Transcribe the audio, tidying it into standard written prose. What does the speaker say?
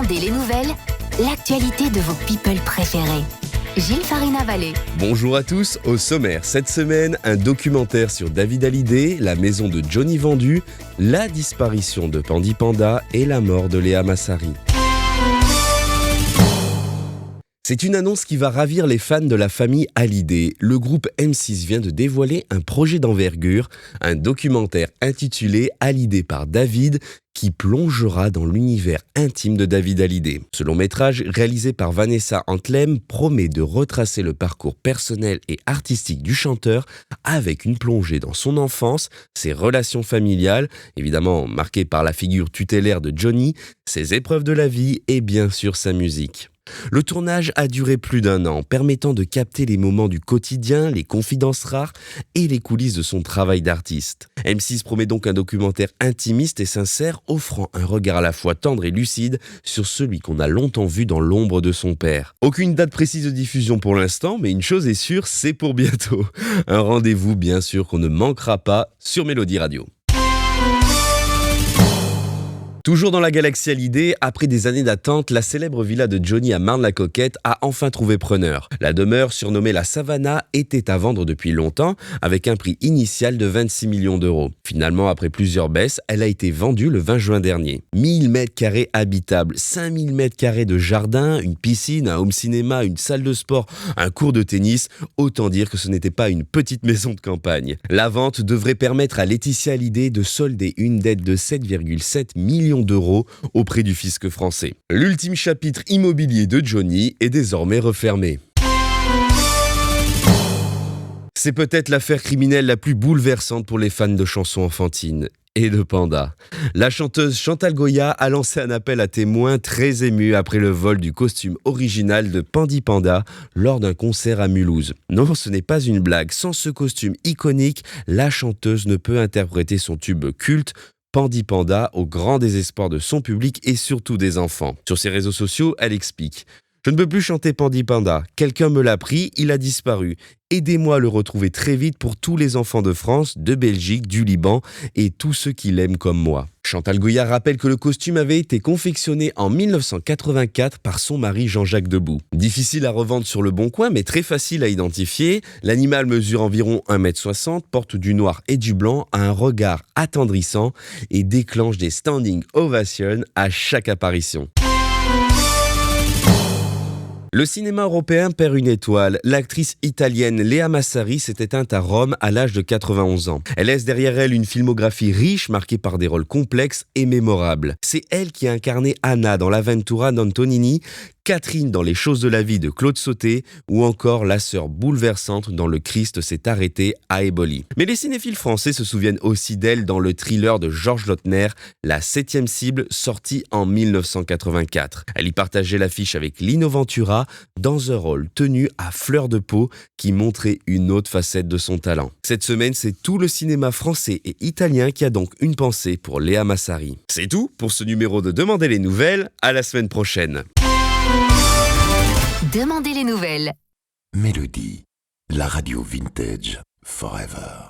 Demandez les nouvelles, l'actualité de vos people préférés. Gilles Farina-Vallée. Bonjour à tous, au sommaire cette semaine, un documentaire sur David Hallyday, la maison de Johnny vendue, la disparition de Pandi Panda et la mort de Léa Massari. C'est une annonce qui va ravir les fans de la famille Hallyday. Le groupe M6 vient de dévoiler un projet d'envergure, un documentaire intitulé Hallyday par David, qui plongera dans l'univers intime de David Hallyday. Ce long-métrage, réalisé par Vanessa Antlem, promet de retracer le parcours personnel et artistique du chanteur avec une plongée dans son enfance, ses relations familiales, évidemment marquées par la figure tutélaire de Johnny, ses épreuves de la vie et bien sûr sa musique. Le tournage a duré plus d'1 an, permettant de capter les moments du quotidien, les confidences rares et les coulisses de son travail d'artiste. M6 promet donc un documentaire intimiste et sincère, offrant un regard à la fois tendre et lucide sur celui qu'on a longtemps vu dans l'ombre de son père. Aucune date précise de diffusion pour l'instant, mais une chose est sûre, c'est pour bientôt. Un rendez-vous bien sûr qu'on ne manquera pas sur Mélodie Radio. Toujours dans la galaxie Hallyday, après des années d'attente, la célèbre villa de Johnny à Marne-la-Coquette a enfin trouvé preneur. La demeure, surnommée la Savannah, était à vendre depuis longtemps, avec un prix initial de 26 millions d'euros. Finalement, après plusieurs baisses, elle a été vendue le 20 juin dernier. 1000 mètres carrés habitables, 5000 mètres carrés de jardin, une piscine, un home cinéma, une salle de sport, un court de tennis. Autant dire que ce n'était pas une petite maison de campagne. La vente devrait permettre à Laetitia Hallyday de solder une dette de 7,7 millions d'euros auprès du fisc français. L'ultime chapitre immobilier de Johnny est désormais refermé. C'est peut-être l'affaire criminelle la plus bouleversante pour les fans de chansons enfantines et de Panda. La chanteuse Chantal Goya a lancé un appel à témoins très ému après le vol du costume original de Pandi Panda lors d'un concert à Mulhouse. Non, ce n'est pas une blague. Sans ce costume iconique, la chanteuse ne peut interpréter son tube culte Pandi Panda au grand désespoir de son public et surtout des enfants. Sur ses réseaux sociaux, elle explique « Je ne peux plus chanter Pandi Panda. Quelqu'un me l'a pris, il a disparu. Aidez-moi à le retrouver très vite pour tous les enfants de France, de Belgique, du Liban et tous ceux qui l'aiment comme moi. » Chantal Goya rappelle que le costume avait été confectionné en 1984 par son mari Jean-Jacques Debout. Difficile à revendre sur le bon coin, mais très facile à identifier. L'animal mesure environ 1,60 m, porte du noir et du blanc, a un regard attendrissant et déclenche des standing ovations à chaque apparition. Le cinéma européen perd une étoile. L'actrice italienne Léa Massari s'est éteinte à Rome à l'âge de 91 ans. Elle laisse derrière elle une filmographie riche marquée par des rôles complexes et mémorables. C'est elle qui a incarné Anna dans l'Avventura d'Antonini, Catherine dans Les choses de la vie de Claude Sauté ou encore la sœur bouleversante dans Le Christ s'est arrêté à Eboli. Mais les cinéphiles français se souviennent aussi d'elle dans le thriller de Georges Lautner, La 7e cible, sorti en 1984. Elle y partageait l'affiche avec Lino Ventura dans un rôle tenu à fleur de peau qui montrait une autre facette de son talent. Cette semaine, c'est tout le cinéma français et italien qui a donc une pensée pour Léa Massari. C'est tout pour ce numéro de Demandez les nouvelles. À la semaine prochaine. Demandez les nouvelles. Mélodie, la radio vintage forever.